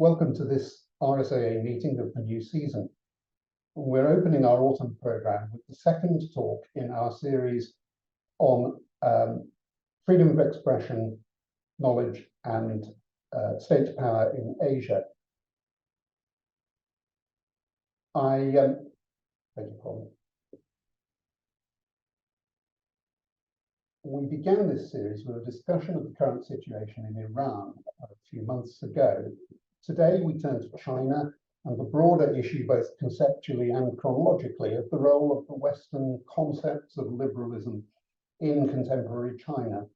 Welcome to this RSAA meeting of the new season. We're opening our autumn programme with the second talk in our series on freedom of expression, knowledge, and state power in Asia. Beg your pardon. We began this series with a discussion of the current situation in Iran a few months ago. Today we turn to China and the broader issue, both conceptually and chronologically, of the role of the Western concepts of liberalism in contemporary China.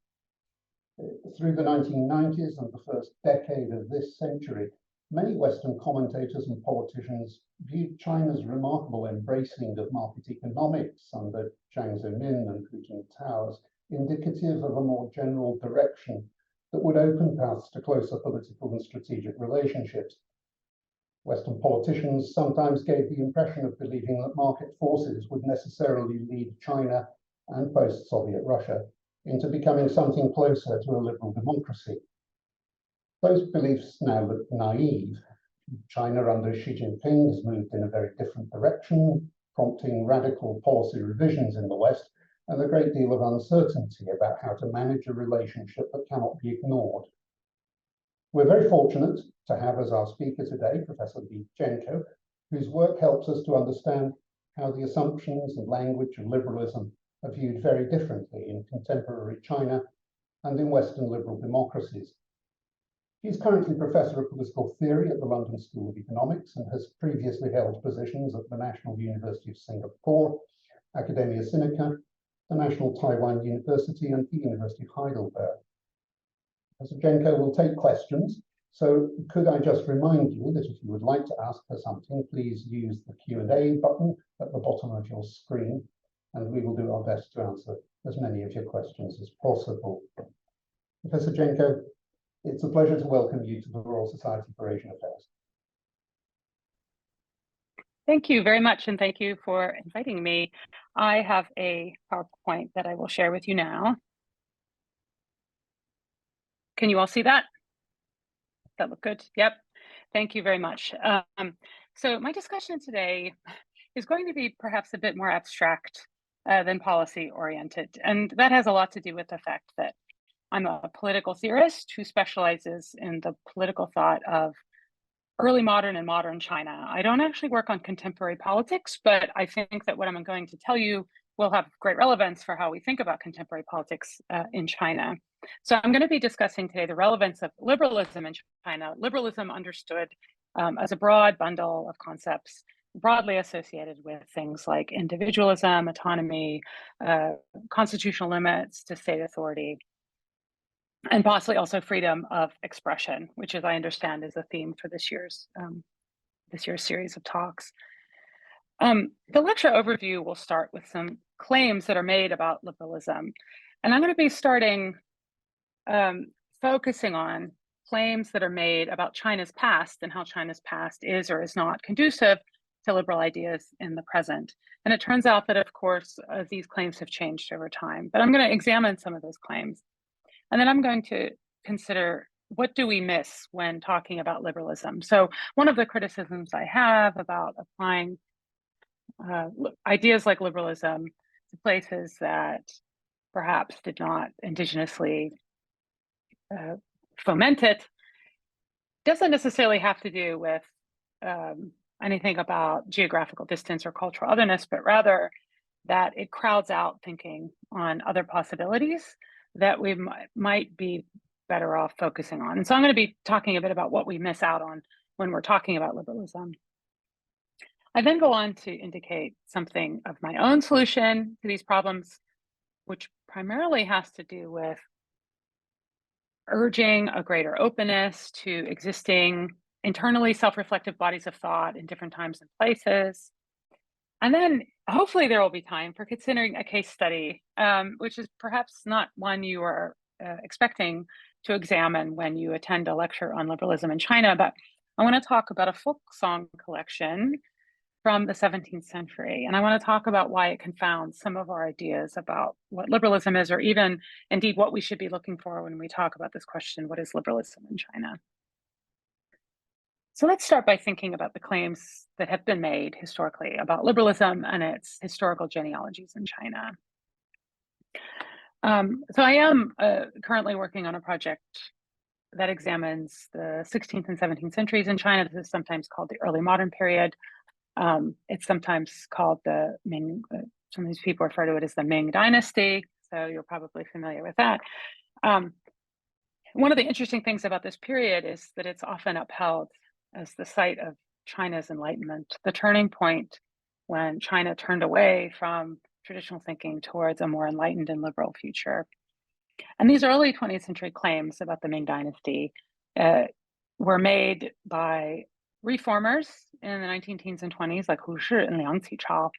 Through the 1990s and the first decade of this century, many Western commentators and politicians viewed China's remarkable embracing of market economics under Jiang Zemin and Hu Jintao's indicative of a more general direction that would open paths to closer political and strategic relationships. Western politicians sometimes gave the impression of believing that market forces would necessarily lead China and post-Soviet Russia into becoming something closer to a liberal democracy. Those beliefs now look naive. China under Xi Jinping has moved in a very different direction, prompting radical policy revisions in the West and a great deal of uncertainty about how to manage a relationship that cannot be ignored. We're very fortunate to have as our speaker today Professor Leigh Jenco, whose work helps us to understand how the assumptions and language of liberalism are viewed very differently in contemporary China and in Western liberal democracies. He's currently Professor of Political Theory at the London School of Economics and has previously held positions at the National University of Singapore, Academia Sinica, the National Taiwan University, and the University of Heidelberg. Professor Jenco will take questions, so could I just remind you that if you would like to ask her something, please use the Q&A button at the bottom of your screen, and we will do our best to answer as many of your questions as possible. Professor Jenco, it's a pleasure to welcome you to the Royal Society for Asian Affairs. Thank you very much, and thank you for inviting me. I have a PowerPoint that I will share with you now. Can you all see that? Does that look good? Yep. Thank you very much. So my discussion today is going to be perhaps a bit more abstract than policy oriented. And that has a lot to do with the fact that I'm a political theorist who specializes in the political thought of early modern and modern China. I don't actually work on contemporary politics, but I think that what I'm going to tell you will have great relevance for how we think about contemporary politics in China. So I'm going to be discussing today the relevance of liberalism in China. Liberalism understood as a broad bundle of concepts broadly associated with things like individualism, autonomy, constitutional limits to state authority, and possibly also freedom of expression, which, as I understand, is a theme for this year's series of talks. The lecture overview will start with some claims that are made about liberalism, and I'm going to be starting focusing on claims that are made about China's past and how China's past is or is not conducive to liberal ideas in the present. And it turns out that, of course, these claims have changed over time. But I'm going to examine some of those claims. And then I'm going to consider, what do we miss when talking about liberalism? So one of the criticisms I have about applying ideas like liberalism to places that perhaps did not indigenously foment it doesn't necessarily have to do with anything about geographical distance or cultural otherness, but rather that it crowds out thinking on other possibilities that we might be better off focusing on. And so I'm going to be talking a bit about what we miss out on when we're talking about liberalism. I then go on to indicate something of my own solution to these problems, which primarily has to do with urging a greater openness to existing internally self-reflective bodies of thought in different times and places. And then hopefully there will be time for considering a case study, which is perhaps not one you are expecting to examine when you attend a lecture on liberalism in China, but I want to talk about a folk song collection from the 17th century. And I want to talk about why it confounds some of our ideas about what liberalism is, or even indeed what we should be looking for when we talk about this question, what is liberalism in China? So let's start by thinking about the claims that have been made historically about liberalism and its historical genealogies in China. So I am currently working on a project that examines the 16th and 17th centuries in China. This is sometimes called the early modern period. It's sometimes called the Ming, sometimes people refer to it as the Ming Dynasty, so you're probably familiar with that. One of the interesting things about this period is that it's often upheld as the site of China's Enlightenment, the turning point when China turned away from traditional thinking towards a more enlightened and liberal future. And these early 20th century claims about the Ming Dynasty were made by reformers in the 19 teens and 20s, like Hu Shi and Liang Qichao,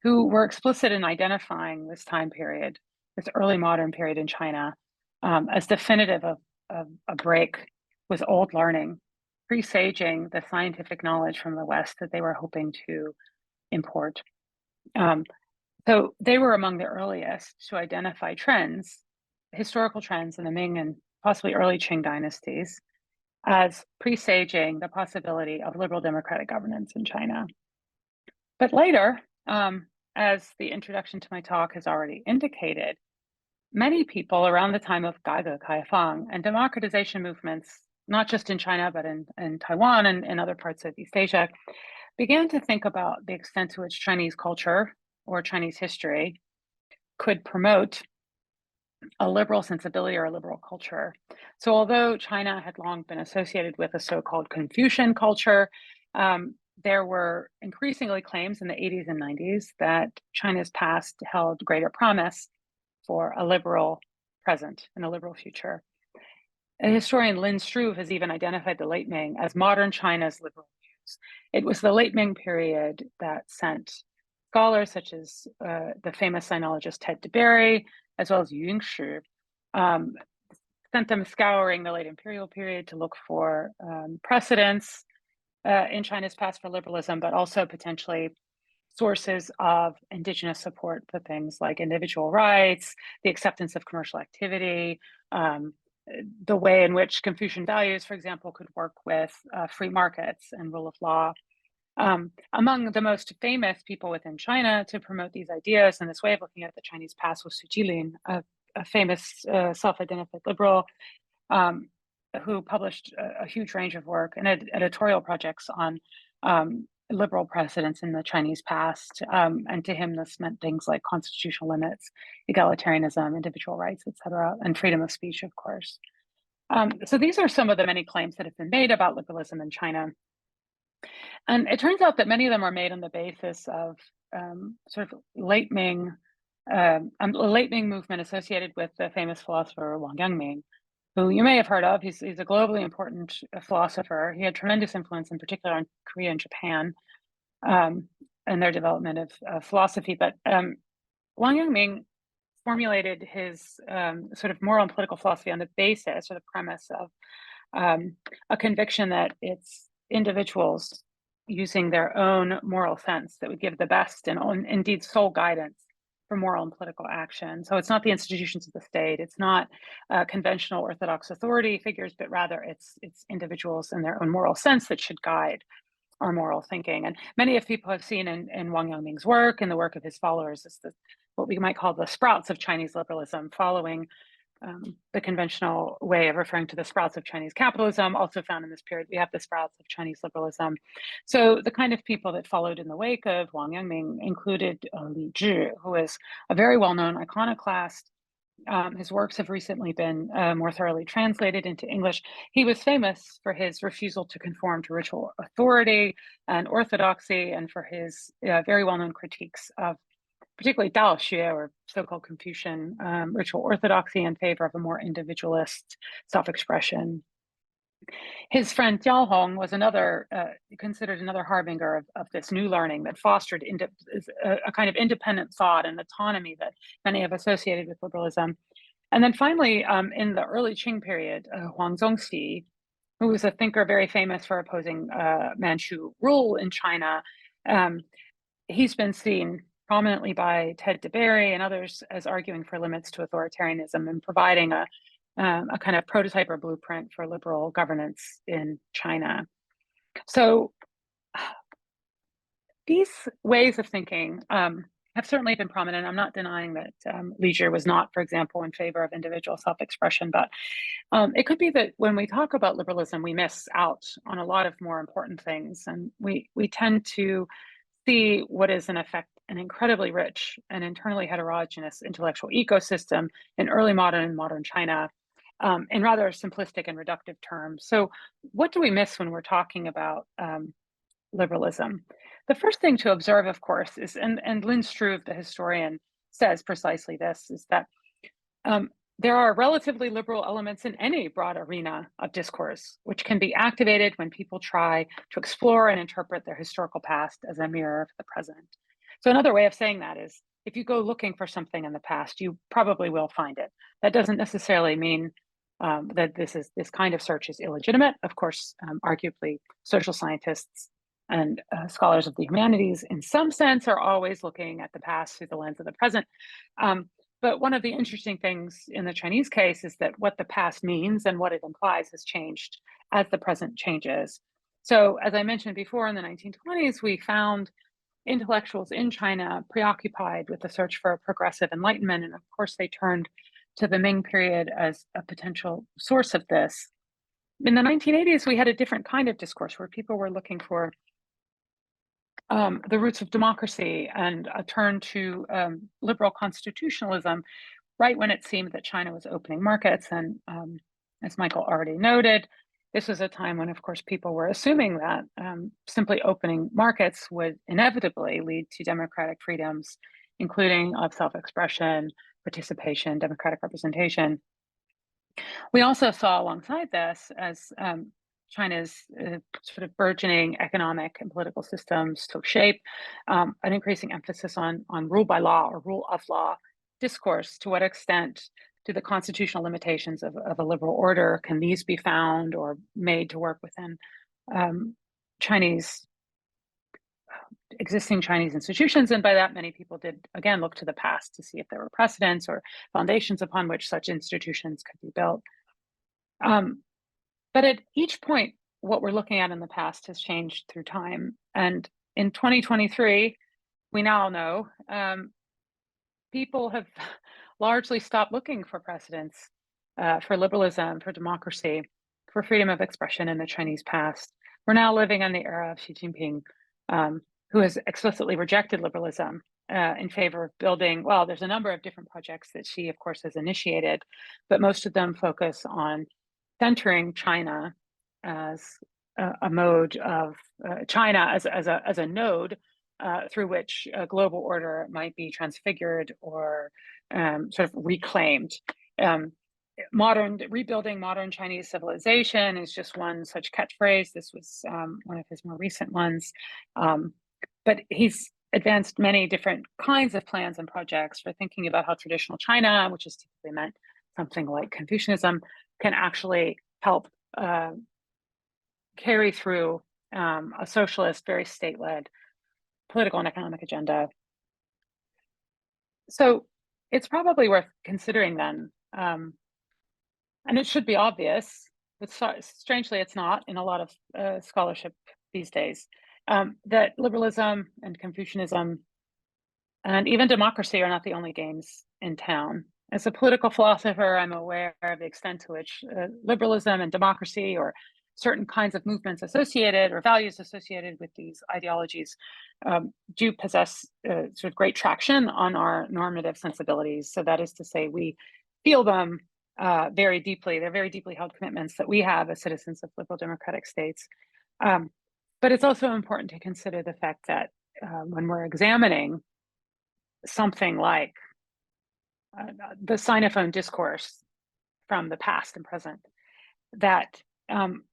who were explicit in identifying this time period, this early modern period in China, as definitive of a break with old learning, presaging the scientific knowledge from the West that they were hoping to import. So they were among the earliest to identify trends, historical trends in the Ming and possibly early Qing dynasties, as presaging the possibility of liberal democratic governance in China. But later, as the introduction to my talk has already indicated, many people around the time of 改革开放 and democratization movements, not just in China, but in Taiwan and in other parts of East Asia, began to think about the extent to which Chinese culture or Chinese history could promote a liberal sensibility or a liberal culture. So although China had long been associated with a so-called Confucian culture, there were increasingly claims in the 80s and 90s that China's past held greater promise for a liberal present and a liberal future. And historian Lin Struve has even identified the late Ming as modern China's liberal views. It was the late Ming period that sent scholars such as the famous sinologist Ted DeBerry, as well as Yu Yingshi, sent them scouring the late imperial period to look for precedents in China's past for liberalism, but also potentially sources of indigenous support for things like individual rights, the acceptance of commercial activity, the way in which Confucian values, for example, could work with free markets and rule of law. Among the most famous people within China to promote these ideas and this way of looking at the Chinese past was Su Jilin, a famous self-identified liberal who published a huge range of work and editorial projects on liberal precedents in the Chinese past. And to him, this meant things like constitutional limits, egalitarianism, individual rights, et cetera, and freedom of speech, of course. So these are some of the many claims that have been made about liberalism in China. And it turns out that many of them are made on the basis of sort of late Ming, a late Ming movement associated with the famous philosopher Wang Yangming, who you may have heard of. He's a globally important philosopher. He had tremendous influence, in particular, on Korea and Japan and their development of philosophy. But Wang Yangming formulated his sort of moral and political philosophy on the basis or the premise of a conviction that it's individuals using their own moral sense that would give the best and indeed sole guidance for moral and political action. So it's not the institutions of the state, it's not conventional orthodox authority figures, but rather it's individuals and their own moral sense that should guide our moral thinking. And many of people have seen in Wang Yangming's work and the work of his followers is what we might call the sprouts of Chinese liberalism, following the conventional way of referring to the sprouts of Chinese capitalism. Also found in this period, we have the sprouts of Chinese liberalism. So the kind of people that followed in the wake of Wang Yangming included Li Zhi, who is a very well-known iconoclast. His works have recently been more thoroughly translated into English. He was famous for his refusal to conform to ritual authority and orthodoxy, and for his very well-known critiques of particularly Dao Xue, or so-called Confucian ritual orthodoxy, in favor of a more individualist self-expression. His friend Jiao Hong was considered another harbinger of this new learning that fostered a kind of independent thought and autonomy that many have associated with liberalism. And then finally, in the early Qing period, Huang Zongxi, who was a thinker very famous for opposing Manchu rule in China, he's been seen prominently by Ted DeBerry and others as arguing for limits to authoritarianism and providing a kind of prototype or blueprint for liberal governance in China. So these ways of thinking have certainly been prominent. I'm not denying that Leisure was not, for example, in favor of individual self-expression, but it could be that when we talk about liberalism, we miss out on a lot of more important things, and we tend to see what is in effect an incredibly rich and internally heterogeneous intellectual ecosystem in early modern China, in rather simplistic and reductive terms. So, what do we miss when we're talking about liberalism? The first thing to observe, of course, is, and Lynn Struve, the historian, says precisely this, is that um, there are relatively liberal elements in any broad arena of discourse, which can be activated when people try to explore and interpret their historical past as a mirror of the present. So another way of saying that is, if you go looking for something in the past, you probably will find it. That doesn't necessarily mean that this kind of search is illegitimate. Of course, arguably, social scientists and scholars of the humanities, in some sense, are always looking at the past through the lens of the present. But one of the interesting things in the Chinese case is that what the past means and what it implies has changed as the present changes. So, as I mentioned before, in the 1920s, we found intellectuals in China preoccupied with the search for a progressive enlightenment. And of course, they turned to the Ming period as a potential source of this. In the 1980s, we had a different kind of discourse where people were looking for the roots of democracy and a turn to liberal constitutionalism right when it seemed that China was opening markets. And as Michael already noted, this was a time when, of course, people were assuming that simply opening markets would inevitably lead to democratic freedoms, including of self-expression, participation, democratic representation. We also saw alongside this, as China's sort of burgeoning economic and political systems took shape, an increasing emphasis on rule by law or rule of law discourse. To what extent do the constitutional limitations of a liberal order, can these be found or made to work within existing Chinese institutions? And by that, many people did, again, look to the past to see if there were precedents or foundations upon which such institutions could be built. But at each point, what we're looking at in the past has changed through time. And in 2023, we now know people have largely stopped looking for precedents for liberalism, for democracy, for freedom of expression in the Chinese past. We're now living in the era of Xi Jinping, who has explicitly rejected liberalism in favor of building, well, there's a number of different projects that Xi, of course, has initiated, but most of them focus on centering China as a mode of China as a node through which a global order might be transfigured or sort of reclaimed. Rebuilding modern Chinese civilization is just one such catchphrase. This was one of his more recent ones. But he's advanced many different kinds of plans and projects for thinking about how traditional China, which is typically meant something like Confucianism, can actually help carry through a socialist, very state-led political and economic agenda. So it's probably worth considering then, and it should be obvious, but strangely it's not in a lot of scholarship these days, that liberalism and Confucianism and even democracy are not the only games in town. As a political philosopher, I'm aware of the extent to which liberalism and democracy, or certain kinds of movements associated or values associated with these ideologies, do possess sort of great traction on our normative sensibilities. So that is to say, we feel them very deeply. They're very deeply held commitments that we have as citizens of liberal democratic states. But it's also important to consider the fact that when we're examining something like the Sinophone discourse from the past and present, that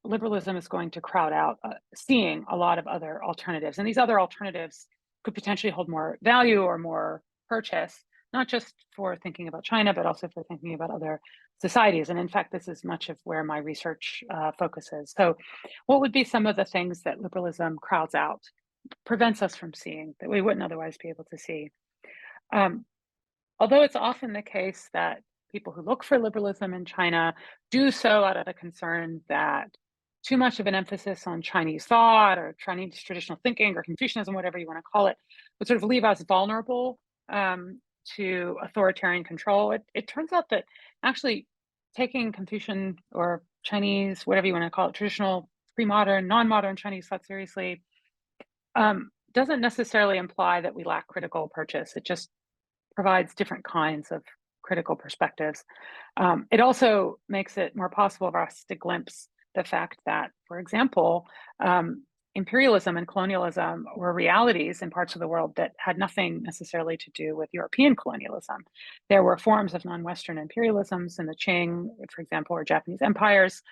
liberalism is going to crowd out seeing a lot of other alternatives. And these other alternatives could potentially hold more value or more purchase, not just for thinking about China, but also for thinking about other societies. And in fact, this is much of where my research focuses. So what would be some of the things that liberalism crowds out, prevents us from seeing, that we wouldn't otherwise be able to see? Although it's often the case that people who look for liberalism in China do so out of a concern that too much of an emphasis on Chinese thought or Chinese traditional thinking or Confucianism, whatever you want to call it, would sort of leave us vulnerable to authoritarian control. It turns out that actually taking Confucian or Chinese, whatever you want to call it, traditional, pre-modern, non-modern Chinese thought seriously doesn't necessarily imply that we lack critical purchase. It just provides different kinds of critical perspectives. It also makes it more possible for us to glimpse the fact that, for example, imperialism and colonialism were realities in parts of the world that had nothing necessarily to do with European colonialism. There were forms of non-Western imperialisms in the Qing, for example, or Japanese empires,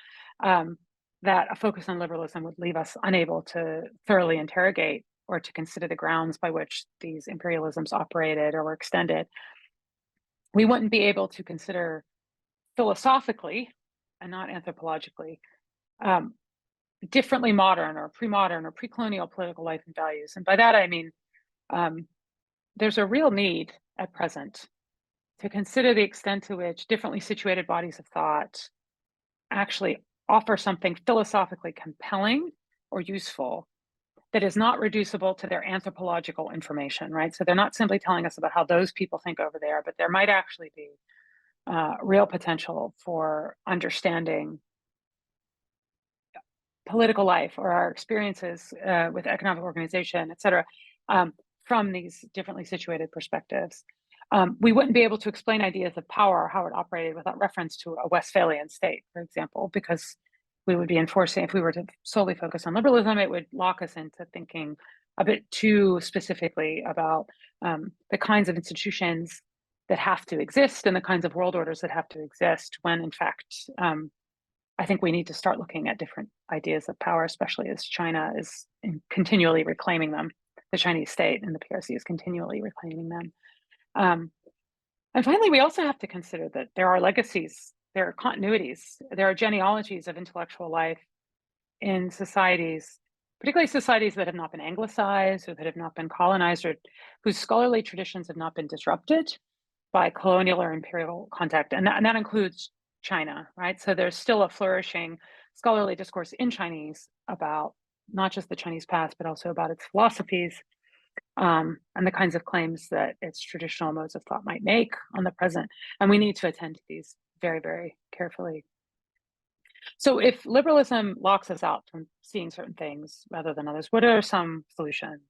that a focus on liberalism would leave us unable to thoroughly interrogate or to consider the grounds by which these imperialisms operated or were extended. We wouldn't be able to consider philosophically and not anthropologically differently modern or pre-colonial political life and values. And by that, I mean, there's a real need at present to consider the extent to which differently situated bodies of thought actually offer something philosophically compelling or useful that is not reducible to their anthropological information, right? So they're not simply telling us about how those people think over there, but there might actually be real potential for understanding political life or our experiences with economic organization, et cetera, from these differently situated perspectives. We wouldn't be able to explain ideas of power or how it operated without reference to a Westphalian state, for example, because we would be enforcing, if we were to solely focus on liberalism, it would lock us into thinking a bit too specifically about the kinds of institutions that have to exist and the kinds of world orders that have to exist, when in fact, I think we need to start looking at different ideas of power, especially as China is continually reclaiming them. The Chinese state and the PRC is continually reclaiming them. And finally, we also have to consider that there are legacies, there are continuities, there are genealogies of intellectual life in societies, particularly societies that have not been anglicized or that have not been colonized or whose scholarly traditions have not been disrupted by colonial or imperial contact. And that includes China, right? So there's still a flourishing scholarly discourse in Chinese about not just the Chinese past, but also about its philosophies, and the kinds of claims that its traditional modes of thought might make on the present. And we need to attend to these very, very carefully. So if liberalism locks us out from seeing certain things rather than others, what are some solutions?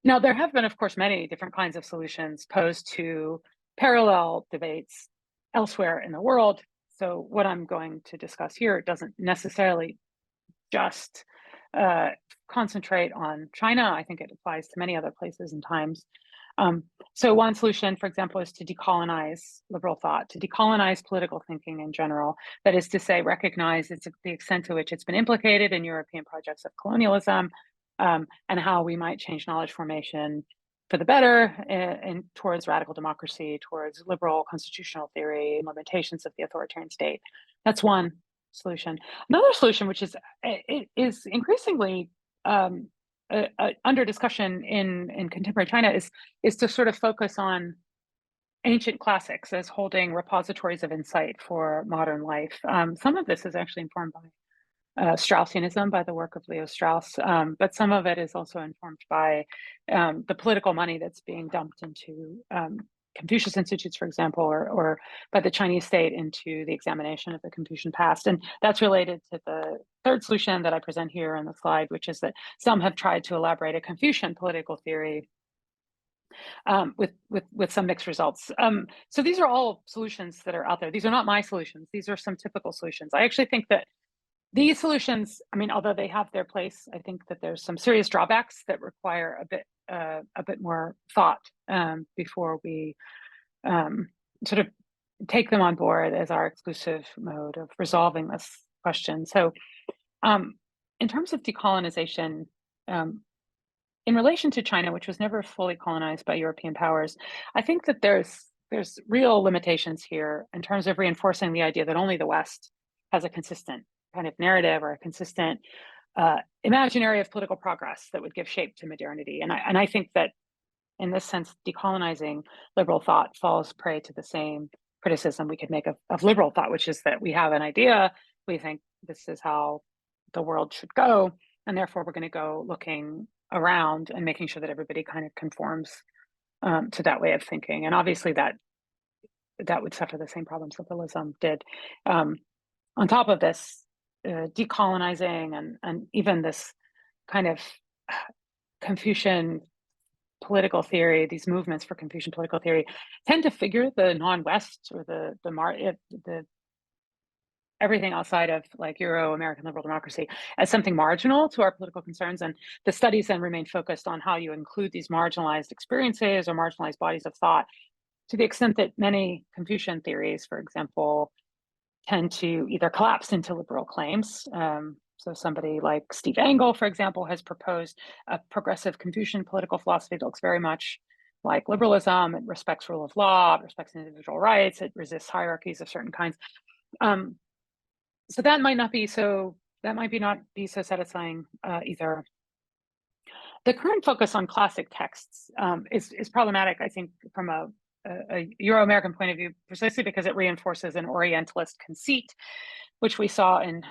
Now, there have been, of course, many different kinds of solutions posed to parallel debates elsewhere in the world. So what I'm going to discuss here doesn't necessarily just concentrate on China. I think it applies to many other places and times. So one solution, for example, is to decolonize liberal thought, to decolonize political thinking in general. That is to say, recognize the extent to which it's been implicated in European projects of colonialism, and how we might change knowledge formation for the better and towards radical democracy, towards liberal constitutional theory, limitations of the authoritarian state. That's one solution. Another solution, which is increasingly under discussion in contemporary China, is to sort of focus on ancient classics as holding repositories of insight for modern life. Some of this is actually informed by Straussianism, by the work of Leo Strauss, but some of it is also informed by the political money that's being dumped into Confucius Institutes, for example, or by the Chinese state into the examination of the Confucian past. And that's related to the third solution that I present here on the slide, which is that some have tried to elaborate a Confucian political theory with some mixed results. So these are all solutions that are out there. These are not my solutions. These are some typical solutions. I actually think that these solutions, I mean, although they have their place, I think that there's some serious drawbacks that require a bit more thought before we sort of take them on board as our exclusive mode of resolving this question. So in terms of decolonization, in relation to China, which was never fully colonized by European powers, I think that there's real limitations here in terms of reinforcing the idea that only the West has a consistent kind of narrative or a consistent imaginary of political progress that would give shape to modernity. And I think that in this sense, decolonizing liberal thought falls prey to the same criticism we could make of liberal thought, which is that we have an idea, we think this is how the world should go, and therefore we're going to go looking around and making sure that everybody kind of conforms to that way of thinking. And obviously that would suffer the same problems liberalism did. On top of this, decolonizing and even this kind of Confucian political theory, these movements for Confucian political theory tend to figure the non-West or the everything outside of like Euro-American liberal democracy as something marginal to our political concerns. And the studies then remain focused on how you include these marginalized experiences or marginalized bodies of thought, to the extent that many Confucian theories, for example, tend to either collapse into liberal claims. So somebody like Steve Engel, for example, has proposed a progressive Confucian political philosophy that looks very much like liberalism. It respects rule of law, it respects individual rights, it resists hierarchies of certain kinds. So that might not be so satisfying either. The current focus on classic texts is problematic, I think, from a Euro-American point of view, precisely because it reinforces an Orientalist conceit, which we saw in,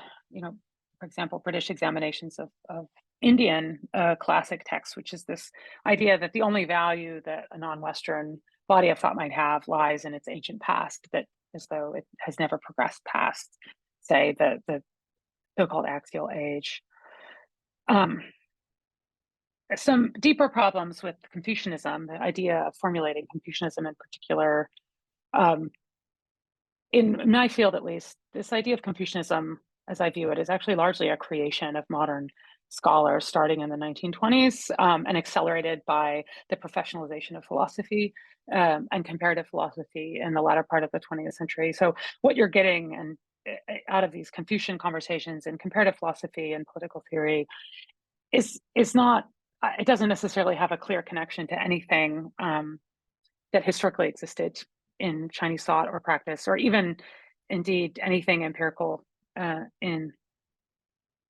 for example, British examinations of Indian classic texts, which is this idea that the only value that a non-Western body of thought might have lies in its ancient past, that as though it has never progressed past, say, the so-called axial age. Some deeper problems with Confucianism, the idea of formulating Confucianism in particular, in my field at least, this idea of Confucianism, as I view it, is actually largely a creation of modern scholars starting in the 1920s and accelerated by the professionalization of philosophy and comparative philosophy in the latter part of the 20th century. So what you're getting and out of these Confucian conversations in comparative philosophy and political theory is not, it doesn't necessarily have a clear connection to anything that historically existed in Chinese thought or practice, or even indeed anything empirical in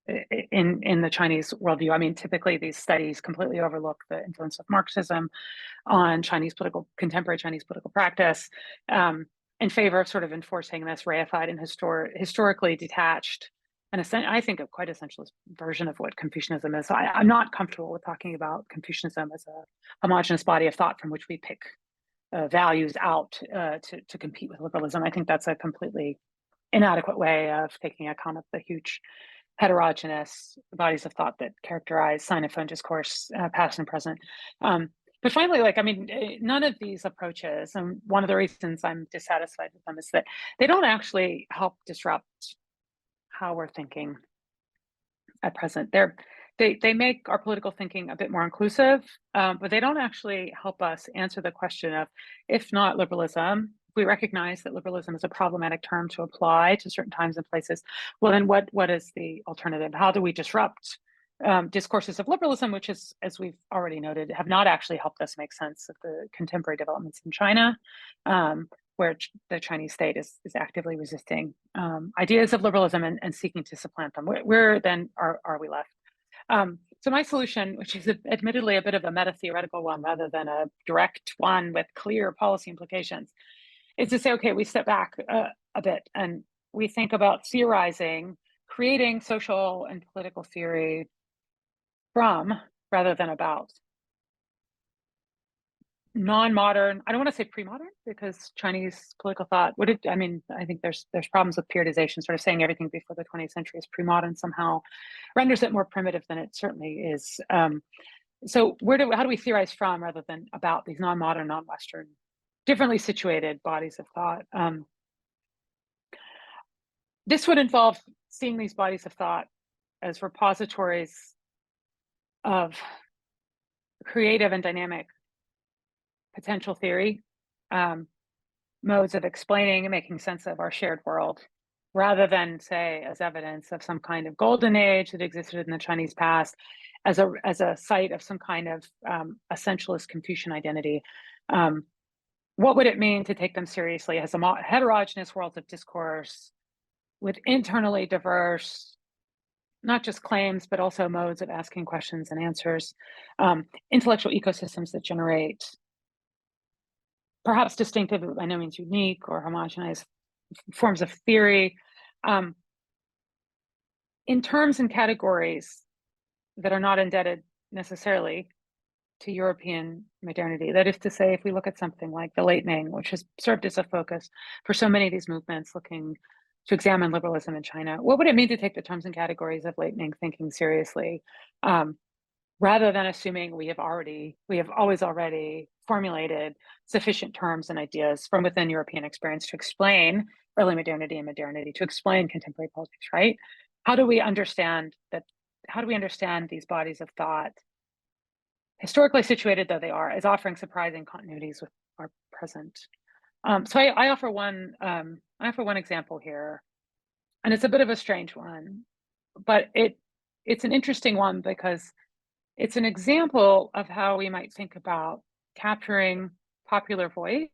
the Chinese worldview. I mean, typically these studies completely overlook the influence of Marxism on contemporary Chinese political practice, in favor of sort of enforcing this reified and historically detached, and I think a quite essentialist version of what Confucianism is. So I'm not comfortable with talking about Confucianism as a homogenous body of thought from which we pick values out to compete with liberalism. I think that's a completely inadequate way of taking account of the huge heterogeneous bodies of thought that characterize Sinophone discourse, past and present. But finally, none of these approaches, and one of the reasons I'm dissatisfied with them is that they don't actually help disrupt how we're thinking at present. They make our political thinking a bit more inclusive, but they don't actually help us answer the question of, if not liberalism, we recognize that liberalism is a problematic term to apply to certain times and places. Well, then what is the alternative? How do we disrupt discourses of liberalism, which is, as we've already noted, have not actually helped us make sense of the contemporary developments in China, where the Chinese state is actively resisting ideas of liberalism and seeking to supplant them. Where then are we left? So my solution, which is admittedly a bit of a meta-theoretical one rather than a direct one with clear policy implications, is to say, okay, we step back a bit and we think about theorizing, creating social and political theory from rather than about non-modern, I don't want to say pre-modern, because Chinese political thought, I think there's problems with periodization, sort of saying everything before the 20th century is pre-modern somehow renders it more primitive than it certainly is. So how do we theorize from rather than about these non-modern, non-Western, differently situated bodies of thought? This would involve seeing these bodies of thought as repositories of creative and dynamic potential theory, modes of explaining and making sense of our shared world, rather than, say, as evidence of some kind of golden age that existed in the Chinese past, as a site of some kind of essentialist Confucian identity. What would it mean to take them seriously as a heterogeneous world of discourse with internally diverse, not just claims, but also modes of asking questions and answers, intellectual ecosystems that generate perhaps distinctive, by no means unique or homogenized forms of theory, in terms and categories that are not indebted necessarily to European modernity. That is to say, if we look at something like the Lightning, which has served as a focus for so many of these movements looking to examine liberalism in China, what would it mean to take the terms and categories of Lightning thinking seriously, rather than assuming we have always already formulated sufficient terms and ideas from within European experience to explain early modernity and modernity, to explain contemporary politics, right? How do we understand these bodies of thought, historically situated though they are, as offering surprising continuities with our present? So I offer one example here, and it's a bit of a strange one, but it's an interesting one because it's an example of how we might think about capturing popular voice,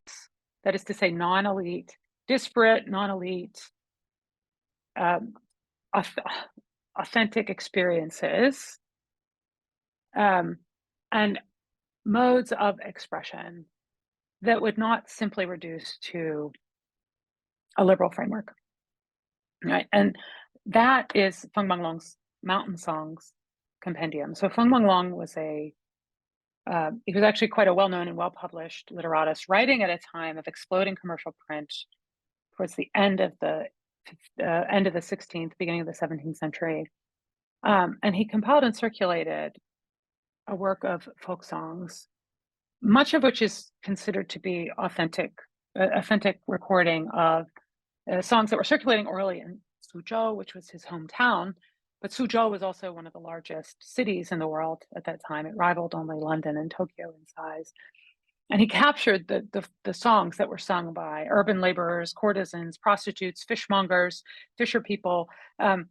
that is to say, non-elite, disparate, non-elite, authentic experiences, and modes of expression that would not simply reduce to a liberal framework, right? And that is Feng Manglong's Mountain Songs compendium. So Feng Manglong was he was actually quite a well-known and well-published literatist, writing at a time of exploding commercial print towards the end of the 16th, beginning of the 17th century. And he compiled and circulated a work of folk songs, much of which is considered to be authentic recording of songs that were circulating orally in Suzhou, which was his hometown. But Suzhou was also one of the largest cities in the world at that time. It rivaled only London and Tokyo in size. And he captured the songs that were sung by urban laborers, courtesans, prostitutes, fishmongers, fisher people. And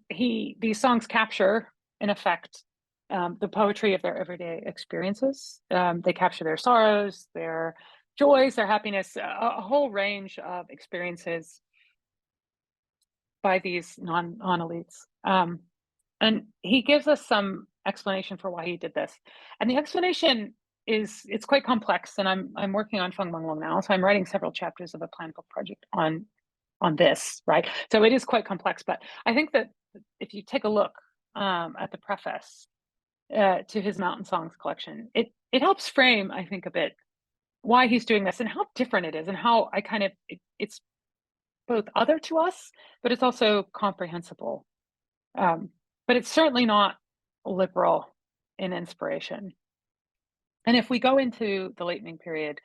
these songs capture, in effect, the poetry of their everyday experiences. They capture their sorrows, their joys, their happiness, a whole range of experiences by these non-elites. And he gives us some explanation for why he did this. And the explanation it's quite complex, and I'm working on Feng Manglong now, so I'm writing several chapters of a planned book project on this, right? So it is quite complex, but I think that if you take a look at the preface to his Mountain Songs collection, it helps frame, I think, a bit why he's doing this and how different it is, and how it's both other to us, but it's also comprehensible. But it's certainly not liberal in inspiration. And if we go into the Lightning period,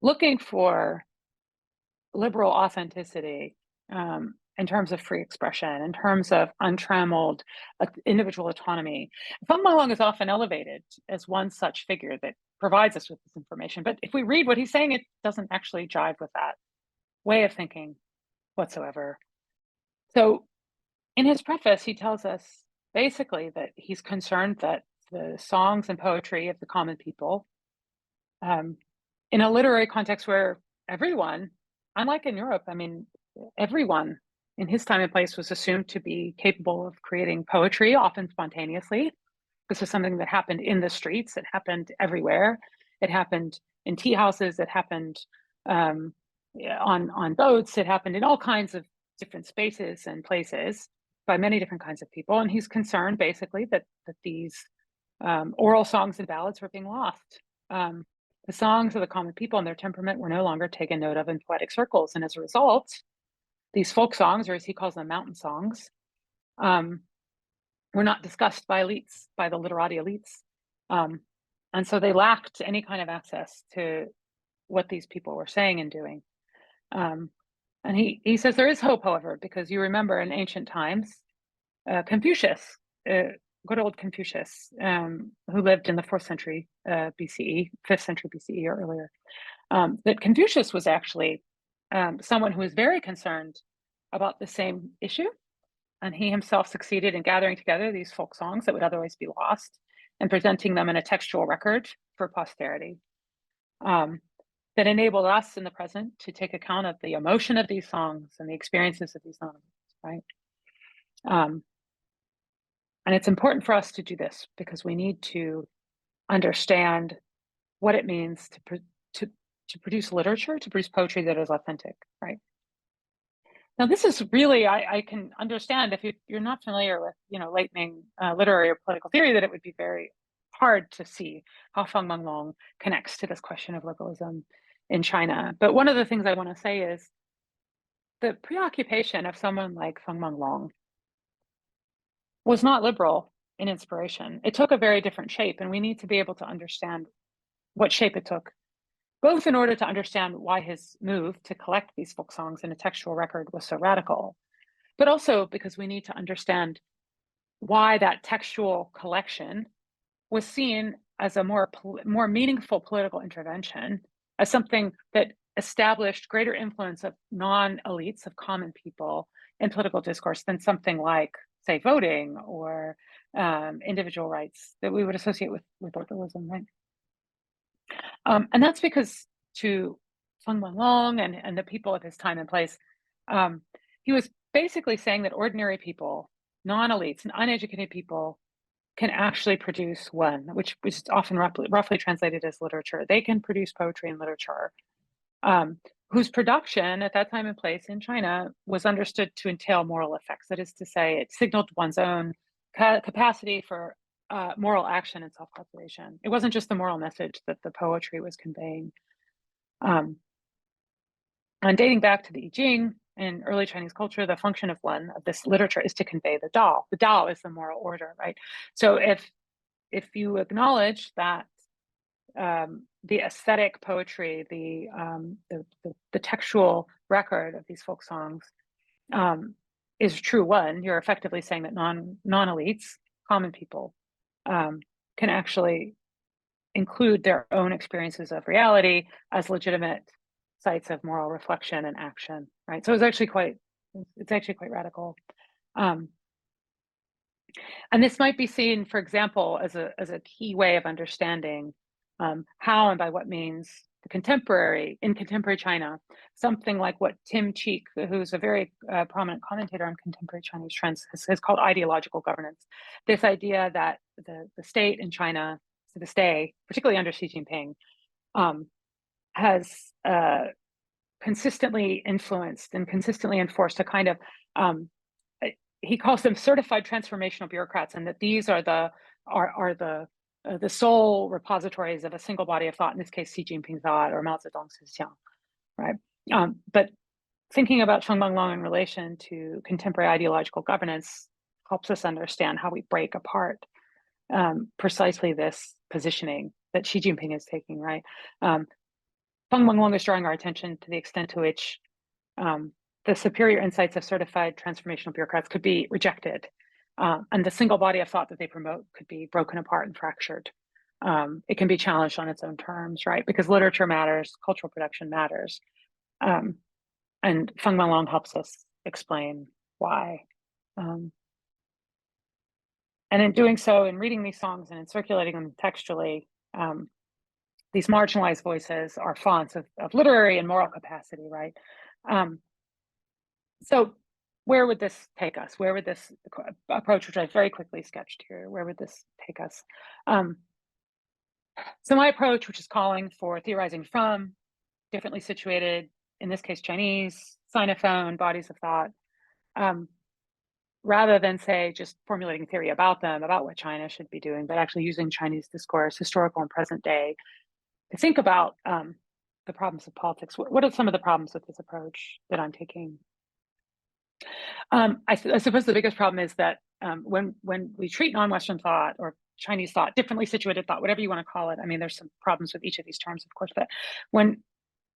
looking for liberal authenticity in terms of free expression, in terms of untrammeled individual autonomy, Feng Manglong is often elevated as one such figure that provides us with this information. But if we read what he's saying, it doesn't actually jive with that way of thinking whatsoever. So in his preface, he tells us basically that he's concerned that the songs and poetry of the common people, in a literary context where everyone, unlike in Europe, I mean, everyone in his time and place was assumed to be capable of creating poetry, often spontaneously. This was something that happened in the streets. It happened everywhere. It happened in tea houses. It happened on boats. It happened in all kinds of different spaces and places by many different kinds of people. And he's concerned basically that these oral songs and ballads were being lost. The songs of the common people and their temperament were no longer taken note of in poetic circles. And as a result, these folk songs, or as he calls them, mountain songs, were not discussed by elites, by the literati elites. And so they lacked any kind of access to what these people were saying and doing. And he says there is hope, however, because you remember in ancient times, Confucius, good old Confucius, who lived in the 4th century BCE, 5th century BCE or earlier, that Confucius was actually someone who was very concerned about the same issue. And he himself succeeded in gathering together these folk songs that would otherwise be lost and presenting them in a textual record for posterity that enabled us in the present to take account of the emotion of these songs and the experiences of these non-elites, right? And it's important for us to do this because we need to understand what it means to produce literature, to produce poetry that is authentic, right? Now, this is really, I can understand if you're not familiar with, late Ming literary or political theory, that it would be very hard to see how Feng Menglong connects to this question of liberalism in China. But one of the things I want to say is the preoccupation of someone like Feng Menglong was not liberal in inspiration. It took a very different shape, and we need to be able to understand what shape it took, both in order to understand why his move to collect these folk songs in a textual record was so radical, but also because we need to understand why that textual collection was seen as a more meaningful political intervention, as something that established greater influence of non-elites, of common people in political discourse, than something like, say, voting or individual rights that we would associate with liberalism, right? And that's because to Feng Menglong and the people of his time and place, he was basically saying that ordinary people, non-elites and uneducated people, can actually produce one, which is often roughly translated as literature. They can produce poetry and literature, whose production at that time and place in China was understood to entail moral effects. That is to say, it signaled one's own capacity for moral action and self-cultivation. It wasn't just the moral message that the poetry was conveying. And dating back to the I Ching, in early Chinese culture, the function of this literature is to convey the Dao. The Dao is the moral order, right? So if you acknowledge that the aesthetic poetry, the textual record of these folk songs is true one, you're effectively saying that non-elites, common people, can actually include their own experiences of reality as legitimate sites of moral reflection and action, right? So it's actually quite radical. And this might be seen, for example, as a key way of understanding how and by what means in contemporary China, something like what Tim Cheek, who's a very prominent commentator on contemporary Chinese trends, has called ideological governance. This idea that the state in China to this day, particularly under Xi Jinping, has consistently influenced and consistently enforced a kind of he calls them certified transformational bureaucrats, and that these are the sole repositories of a single body of thought, in this case, Xi Jinping thought or Mao Zedong's xiang, right? But thinking about Feng Menglong in relation to contemporary ideological governance helps us understand how we break apart precisely this positioning that Xi Jinping is taking, right? Feng Menglong is drawing our attention to the extent to which the superior insights of certified transformational bureaucrats could be rejected, and the single body of thought that they promote could be broken apart and fractured. It can be challenged on its own terms, right? Because literature matters, cultural production matters. And Feng Menglong helps us explain why. And in doing so, in reading these songs and in circulating them textually, these marginalized voices are fonts of literary and moral capacity, right? So where would this take us? Where would this approach, which I very quickly sketched here, where would this take us? So my approach, which is calling for theorizing from differently situated, in this case, Chinese, Sinophone, bodies of thought, rather than say just formulating theory about them, about what China should be doing, but actually using Chinese discourse, historical and present day, to think about the problems of politics. What are some of the problems with this approach that I'm taking? I suppose the biggest problem is that when we treat non-Western thought or Chinese thought, differently situated thought, whatever you want to call it, I mean, there's some problems with each of these terms, of course, but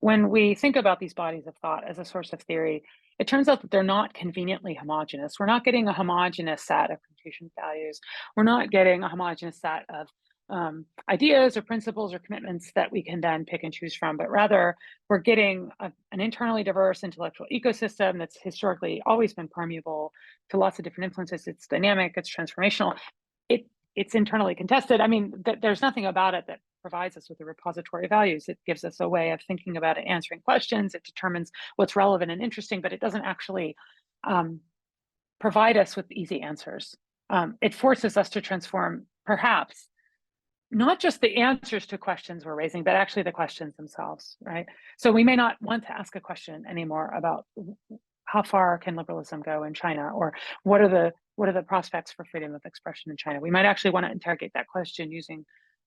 when we think about these bodies of thought as a source of theory, it turns out that they're not conveniently homogeneous. We're not getting a homogeneous set of confucian values. We're not getting a homogeneous set of ideas or principles or commitments that we can then pick and choose from, but rather we're getting an internally diverse intellectual ecosystem that's historically always been permeable to lots of different influences. It's dynamic, it's transformational, it's internally contested. I mean, there's nothing about it that provides us with a repository of values. It gives us a way of thinking about it, answering questions. It determines what's relevant and interesting, but it doesn't actually provide us with easy answers. It forces us to transform, perhaps, not just the answers to questions we're raising, but actually the questions themselves, right? So we may not want to ask a question anymore about how far can liberalism go in China, or what are the prospects for freedom of expression in China? We might actually want to interrogate that question using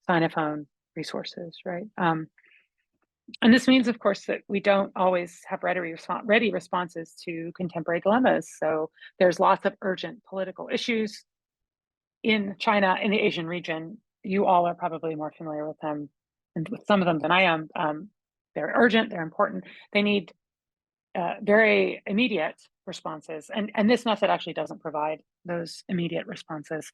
Sinophone resources, right? And this means, of course, that we don't always have ready responses to contemporary dilemmas. So there's lots of urgent political issues in China, in the Asian region. You all are probably more familiar with them and with some of them than I am. They're urgent, they're important. They need very immediate responses. And this method actually doesn't provide those immediate responses.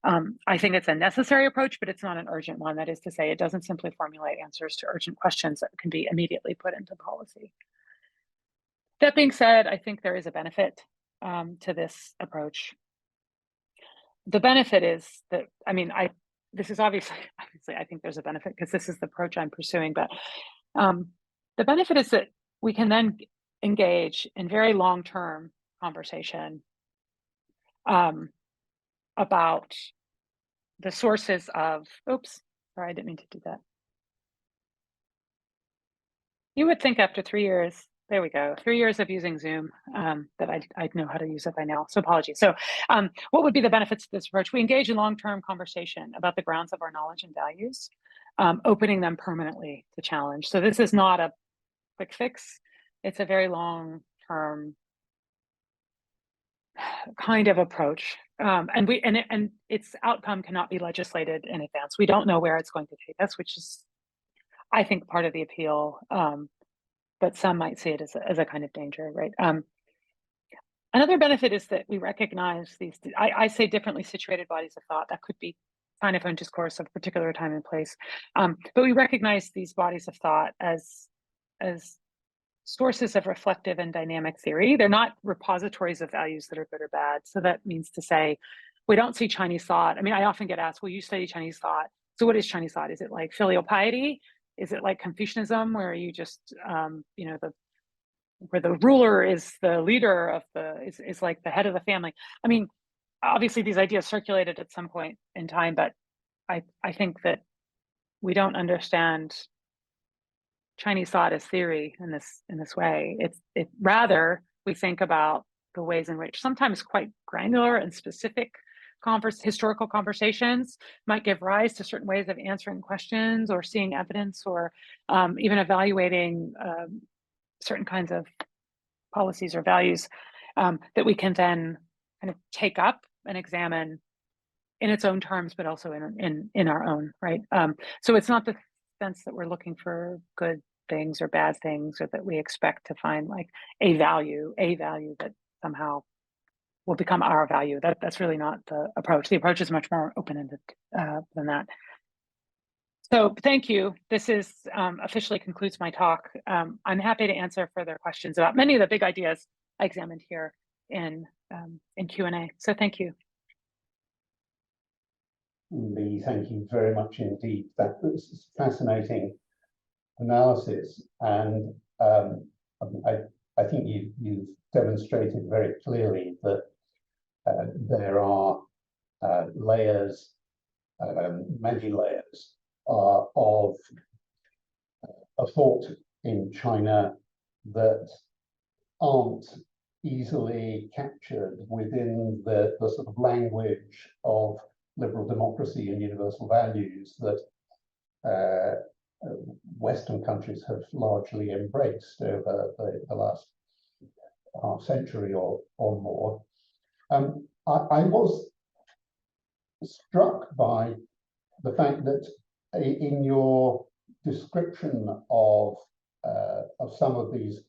I think it's a necessary approach, but it's not an urgent one. That is to say, it doesn't simply formulate answers to urgent questions that can be immediately put into policy. That being said, I think there is a benefit to this approach. The benefit is that, I mean, this is obviously, I think there's a benefit because this is the approach I'm pursuing, but the benefit is that we can then engage in very long-term conversation about the sources of, oops, sorry, I didn't mean to do that. You would think after 3 years, there we go, 3 years of using Zoom, that I'd know how to use it by now, so apologies. So what would be the benefits of this approach? We engage in long-term conversation about the grounds of our knowledge and values, opening them permanently to challenge. So this is not a quick fix. It's a very long-term kind of approach, and its outcome cannot be legislated in advance. We don't know where it's going to take us, which is, I think, part of the appeal. But some might see it as a kind of danger, right? Another benefit is that we recognize these, I say differently situated bodies of thought. That could be Sinophone discourse of a particular time and place. But we recognize these bodies of thought as sources of reflective and dynamic theory. They're not repositories of values that are good or bad. So that means to say, we don't see Chinese thought. I mean, I often get asked, well, you study Chinese thought. So what is Chinese thought? Is it like filial piety? Is it like Confucianism, where you just, where the ruler is the leader of is like the head of the family? I mean, obviously these ideas circulated at some point in time, but I think that we don't understand Chinese thought as theory in this way. It rather, we think about the ways in which sometimes quite granular and specific historical conversations might give rise to certain ways of answering questions or seeing evidence, or even evaluating certain kinds of policies or values that we can then kind of take up and examine in its own terms, but also in our own, right? So it's not the sense that we're looking for good things or bad things, or that we expect to find like a value that somehow will become our value. That's really not the approach. The approach is much more open-ended than that. So thank you. This is officially concludes my talk. I'm happy to answer further questions about many of the big ideas I examined here in Q&A. So thank you. Leigh, thank you very much indeed. That was fascinating analysis, and I think you've demonstrated very clearly that there are layers, many layers of a thought in China that aren't easily captured within the sort of language of liberal democracy and universal values that Western countries have largely embraced over the last half century or more. I was struck by the fact that in your description of some of these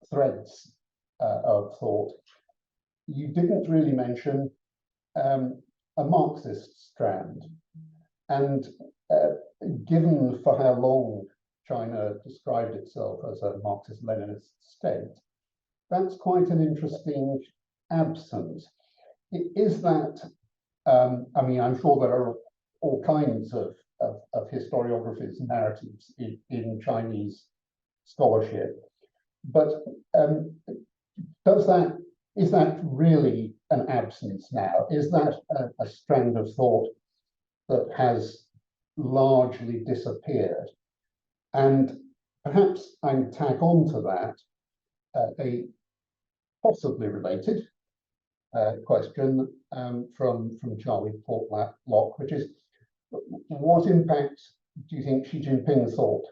threads of thought, you didn't really mention a Marxist strand. And given for how long China described itself as a Marxist-Leninist state, that's quite an interesting absence. Is that, I mean, I'm sure there are all kinds of historiographies and narratives in Chinese scholarship, but is that really an absence now? Is that a strand of thought that has largely disappeared? And perhaps I'd tag on to that. a possibly related question from Charlie Portlock, which is, what impact do you think Xi Jinping's thought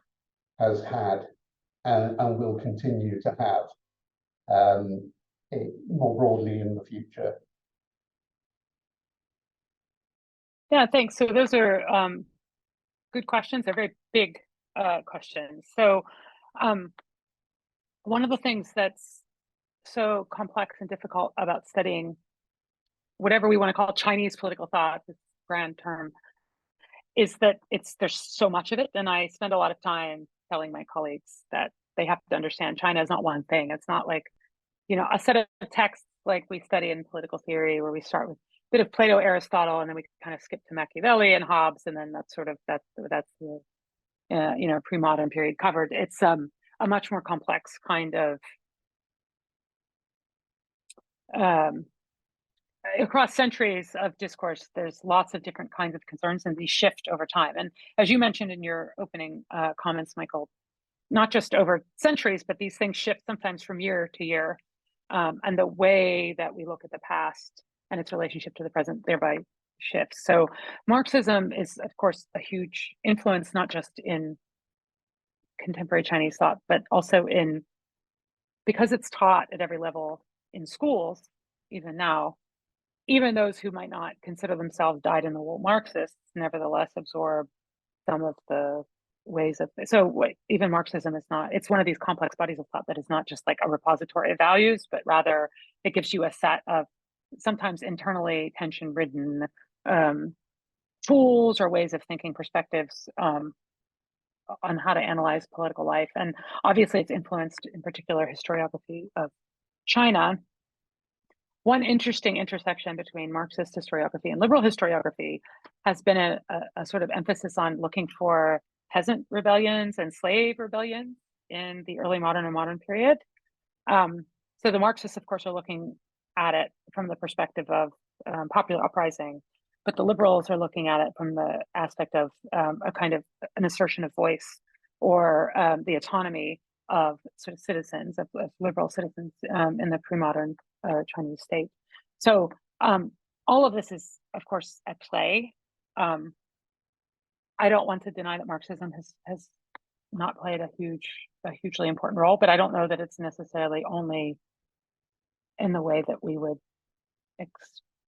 has had and will continue to have more broadly in the future? Yeah, thanks. So those are good questions. They're very big questions. So one of the things that's so complex and difficult about studying whatever we want to call Chinese political thought, this grand term, is that there's so much of it. And I spend a lot of time telling my colleagues that they have to understand China is not one thing. It's not like, a set of texts like we study in political theory, where we start with a bit of Plato, Aristotle, and then we kind of skip to Machiavelli and Hobbes, and then that's the pre-modern period covered. It's a much more complex kind of across centuries of discourse. There's lots of different kinds of concerns, and these shift over time. And as you mentioned in your opening comments, Michael, not just over centuries, but these things shift sometimes from year to year. And the way that we look at the past and its relationship to the present thereby shifts. So Marxism is, of course, a huge influence, not just in contemporary Chinese thought, but also because it's taught at every level in schools, even now, even those who might not consider themselves dyed-in-the-wool Marxists nevertheless absorb some of the ways of, even Marxism is not, it's one of these complex bodies of thought that is not just like a repository of values, but rather it gives you a set of sometimes internally tension-ridden tools or ways of thinking, perspectives on how to analyze political life. And obviously it's influenced in particular historiography of China. One interesting intersection between Marxist historiography and liberal historiography has been a sort of emphasis on looking for peasant rebellions and slave rebellions in the early modern and modern period. So the Marxists, of course, are looking at it from the perspective of popular uprising, but the liberals are looking at it from the aspect of a kind of an assertion of voice, or the autonomy of sort of citizens, of liberal citizens in the pre-modern Chinese state. So all of this is, of course, at play. I don't want to deny that Marxism has not played a hugely important role, but I don't know that it's necessarily only in the way that we would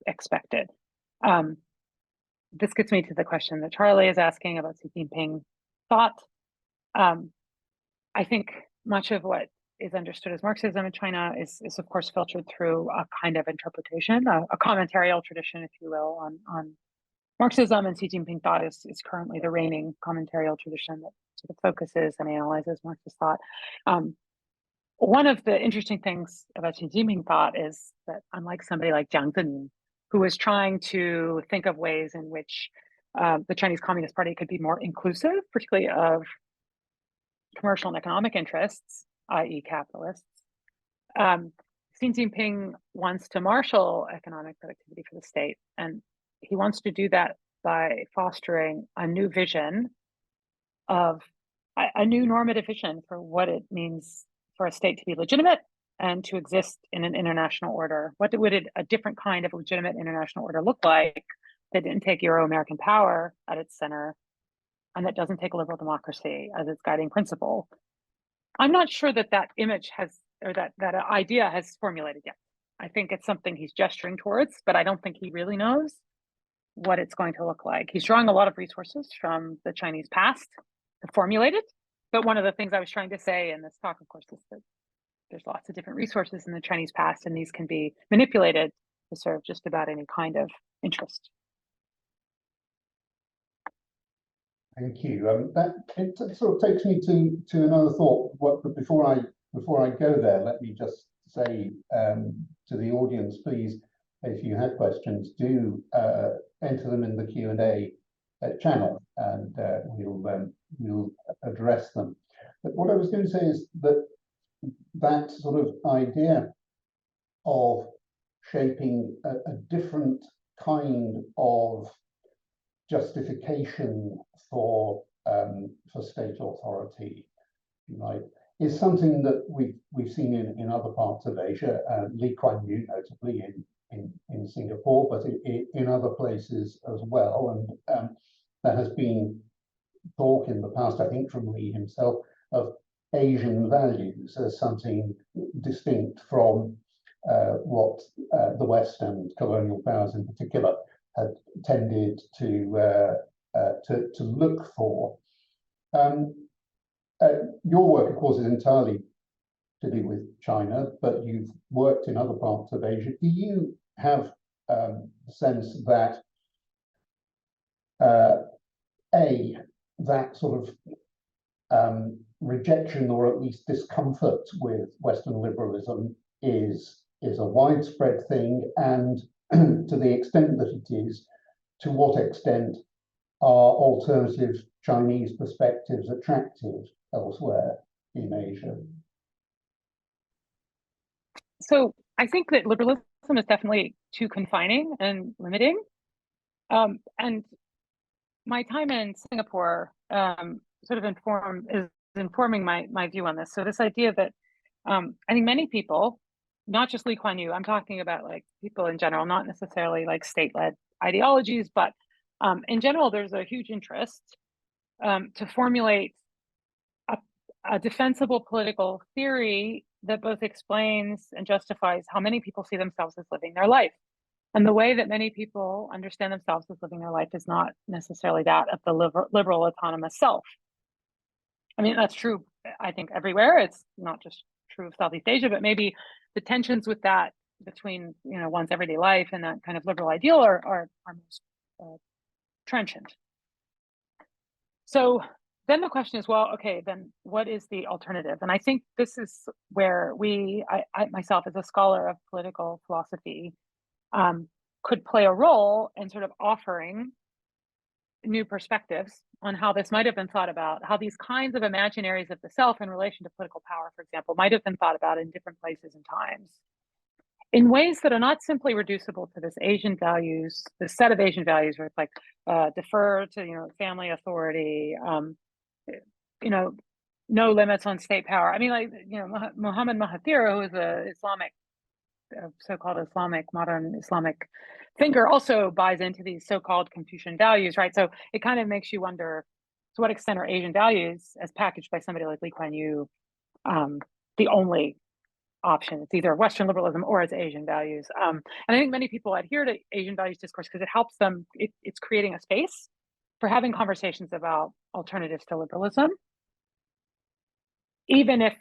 expect it. This gets me to the question that Charlie is asking about Xi Jinping thought. I think much of what is understood as Marxism in China is of course filtered through a kind of interpretation, a commentarial tradition, if you will, on Marxism, and Xi Jinping thought is currently the reigning commentarial tradition that sort of focuses and analyzes Marxist thought. One of the interesting things about Xi Jinping thought is that, unlike somebody like Jiang Zemin, who was trying to think of ways in which the Chinese Communist Party could be more inclusive, particularly of commercial and economic interests, i.e. capitalists, Xi Jinping wants to marshal economic productivity for the state, and he wants to do that by fostering a new vision of a new normative vision for what it means for a state to be legitimate and to exist in an international order. What would a different kind of legitimate international order look like that didn't take Euro-American power at its center and that doesn't take liberal democracy as its guiding principle? I'm not sure that image has, or that idea has formulated yet. I think it's something he's gesturing towards, but I don't think he really knows what it's going to look like. He's drawing a lot of resources from the Chinese past to formulate it. But one of the things I was trying to say in this talk, of course, is that there's lots of different resources in the Chinese past, and these can be manipulated to serve just about any kind of interest. Thank you. It sort of takes me to another thought. But before I go there, let me just say to the audience, please, if you have questions, do enter them in the Q&A channel, and we'll address them. But what I was going to say is that sort of idea of shaping a different kind of justification for state authority, if you like, is something that we've seen in other parts of Asia, Lee Kuan Yew notably in Singapore, but in other places as well. And there has been talk in the past, I think from Lee himself, of Asian values as something distinct from what the West and colonial powers in particular had tended to look for. Your work, of course, is entirely to do with China, but you've worked in other parts of Asia. Do you have the sense that that sort of rejection or at least discomfort with Western liberalism is a widespread thing, and to the extent that it is, to what extent are alternative Chinese perspectives attractive elsewhere in Asia? So I think that liberalism is definitely too confining and limiting. And my time in Singapore sort of is informing my view on this. So this idea that I think many people, not just Lee Kuan Yew, I'm talking about like people in general, not necessarily like state-led ideologies, but in general, there's a huge interest to formulate a defensible political theory that both explains and justifies how many people see themselves as living their life. And the way that many people understand themselves as living their life is not necessarily that of the liberal autonomous self. I mean, that's true, I think, everywhere. It's not just true of Southeast Asia, but maybe the tensions with that between, you know, one's everyday life and that kind of liberal ideal are most trenchant. So then the question is, well, okay, then what is the alternative? And I think this is where I myself as a scholar of political philosophy, could play a role in sort of offering new perspectives on how this might have been thought about, how these kinds of imaginaries of the self in relation to political power, for example, might have been thought about in different places and times in ways that are not simply reducible to this Asian values, the set of Asian values where it's like defer to, you know, family authority, you know, no limits on state power. I mean, like, you know, Muhammad Mahathir, who is a Islamic, so-called Islamic, modern Islamic thinker, also buys into these so-called Confucian values, right? So it kind of makes you wonder, to what extent are Asian values, as packaged by somebody like Lee Kuan Yew, the only option? It's either Western liberalism or it's Asian values. And I think many people adhere to Asian values discourse because it helps them, it's creating a space for having conversations about alternatives to liberalism, even if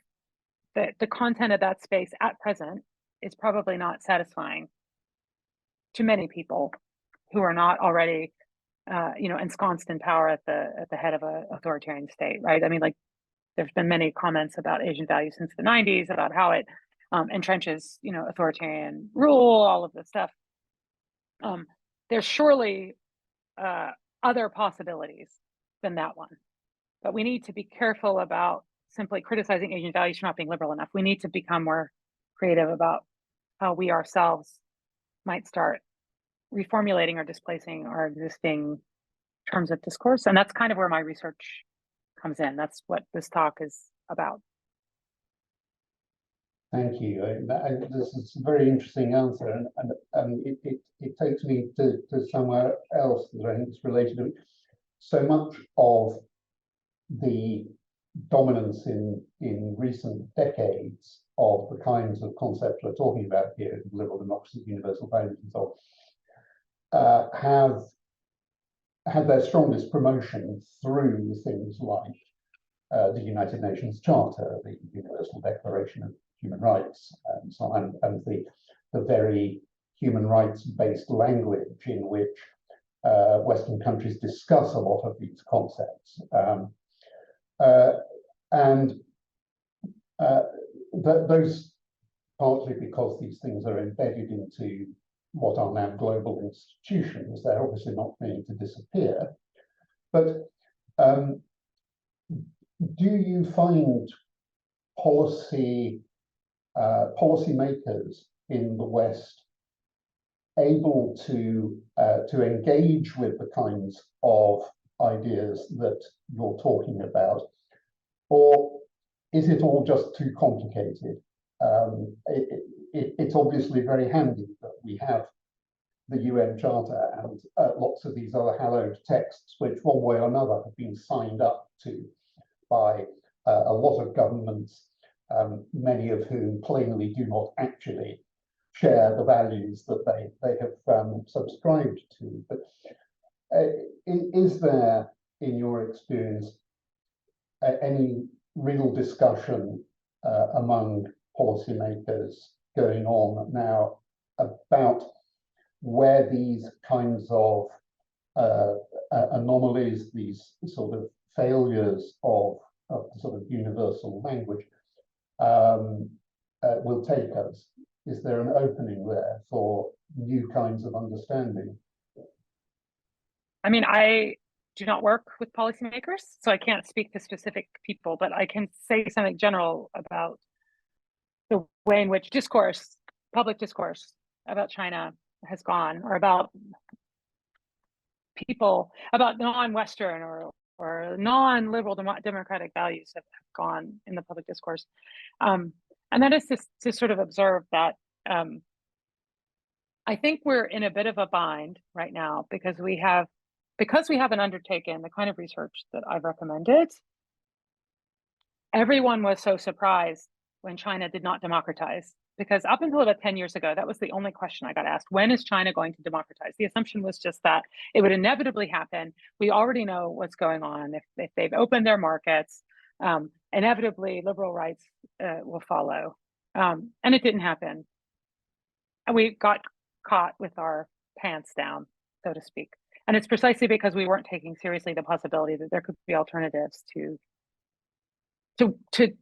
the content of that space at present is probably not satisfying to many people who are not already, you know, ensconced in power at the head of an authoritarian state, right? I mean, like, there's been many comments about Asian values since the 90s about how it entrenches, you know, authoritarian rule, all of this stuff. There's surely other possibilities than that one, but we need to be careful about simply criticizing Asian values for not being liberal enough. We need to become more creative about how we ourselves might start reformulating or displacing our existing terms of discourse. And that's kind of where my research comes in. That's what this talk is about. Thank you. This is a very interesting answer, and it takes me to somewhere else that I think is related to it. So much of the dominance in recent decades of the kinds of concepts we're talking about here, liberal democracy, universal values, and so on, have had their strongest promotion through things like the United Nations Charter, the Universal Declaration of Human Rights, and so on, and the very human rights-based language in which Western countries discuss a lot of these concepts. Those, partly because these things are embedded into what are now global institutions, they're obviously not going to disappear. But do you find policymakers in the West able to engage with the kinds of ideas that you're talking about, or is it all just too complicated? It's obviously very handy that we have the UN Charter and lots of these other hallowed texts, which one way or another have been signed up to by a lot of governments, many of whom plainly do not actually share the values that they have subscribed to. But is there, in your experience, any real discussion among policymakers going on now about where these kinds of anomalies, these sort of failures of sort of universal language will take us? Is there an opening there for new kinds of understanding? I mean, I do not work with policymakers, so I can't speak to specific people, but I can say something general about the way in which discourse, public discourse about China has gone, or about people, about non-Western or non-liberal democratic values have gone in the public discourse. And that is to sort of observe that I think we're in a bit of a bind right now because we haven't undertaken the kind of research that I've recommended. Everyone was so surprised when China did not democratize, because up until about 10 years ago, that was the only question I got asked. When is China going to democratize? The assumption was just that it would inevitably happen. We already know what's going on. If they've opened their markets, inevitably liberal rights will follow. And it didn't happen. And we got caught with our pants down, so to speak. And it's precisely because we weren't taking seriously the possibility that there could be alternatives to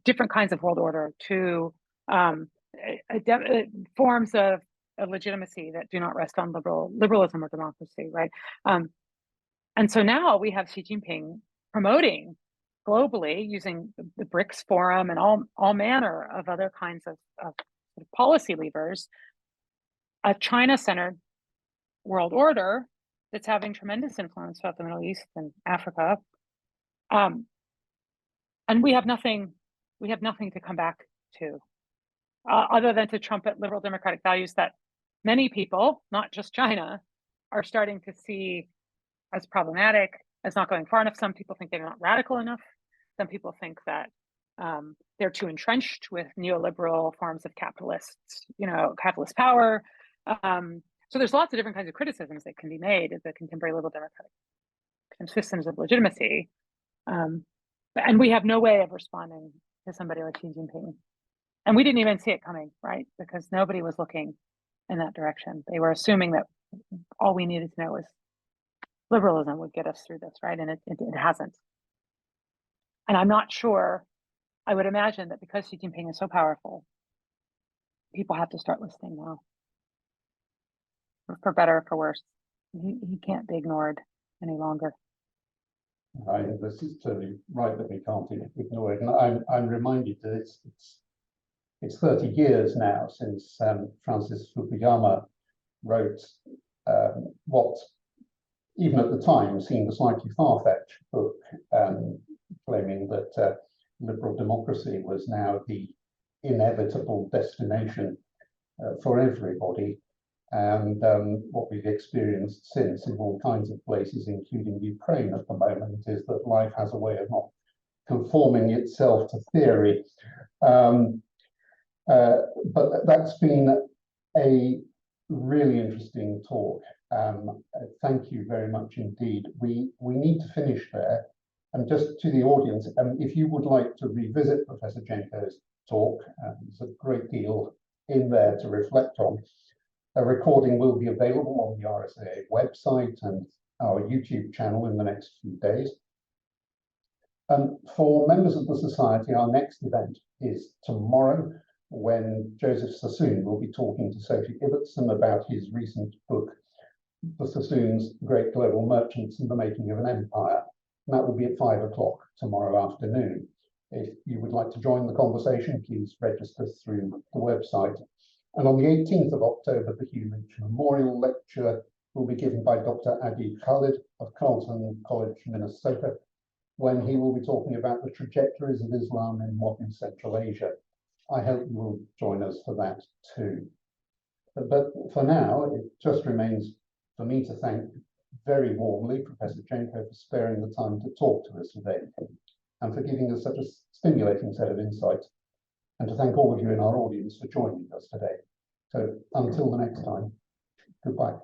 different kinds of world order, to forms of legitimacy that do not rest on liberalism or democracy, right? And so now we have Xi Jinping promoting globally, using the BRICS forum and all manner of other kinds of policy levers, a China-centered world order that's having tremendous influence throughout the Middle East and Africa. And we have nothing to come back to, other than to trumpet liberal democratic values that many people, not just China, are starting to see as problematic, as not going far enough. Some people think they're not radical enough. Some people think that they're too entrenched with neoliberal forms of capitalist capitalist power. So there's lots of different kinds of criticisms that can be made of the contemporary liberal democratic systems of legitimacy. And we have no way of responding to somebody like Xi Jinping. And we didn't even see it coming, right? Because nobody was looking in that direction. They were assuming that all we needed to know was liberalism would get us through this, right? And it hasn't. And I'm not sure, I would imagine that because Xi Jinping is so powerful, people have to start listening now. For better or for worse. He can't be ignored any longer. This is totally right that we can't ignore it. And I'm reminded that it's 30 years now since Francis Fukuyama wrote what, even at the time, seemed a slightly far-fetched book, claiming that liberal democracy was now the inevitable destination for everybody. And what we've experienced since in all kinds of places, including Ukraine at the moment, is that life has a way of not conforming itself to theory. But that's been a really interesting talk. Thank you very much indeed. We need to finish there. And just to the audience, if you would like to revisit Professor Jenco's talk, there's a great deal in there to reflect on. A recording will be available on the RSAA website and our YouTube channel in the next few days. For members of the Society, our next event is tomorrow, when Joseph Sassoon will be talking to Sophie Ibbotson about his recent book, The Sassoons, Great Global Merchants and the Making of an Empire. And that will be at 5 o'clock tomorrow afternoon. If you would like to join the conversation, please register through the website. And on the 18th of October, the Hugh Lynch Memorial Lecture will be given by Dr. Adi Khalid of Carleton College, Minnesota. when he will be talking about the trajectories of Islam in modern Central Asia. I hope you will join us for that too. But for now, it just remains for me to thank very warmly Professor Jenco for sparing the time to talk to us today and for giving us such a stimulating set of insights, and to thank all of you in our audience for joining us today. So until the next time, goodbye.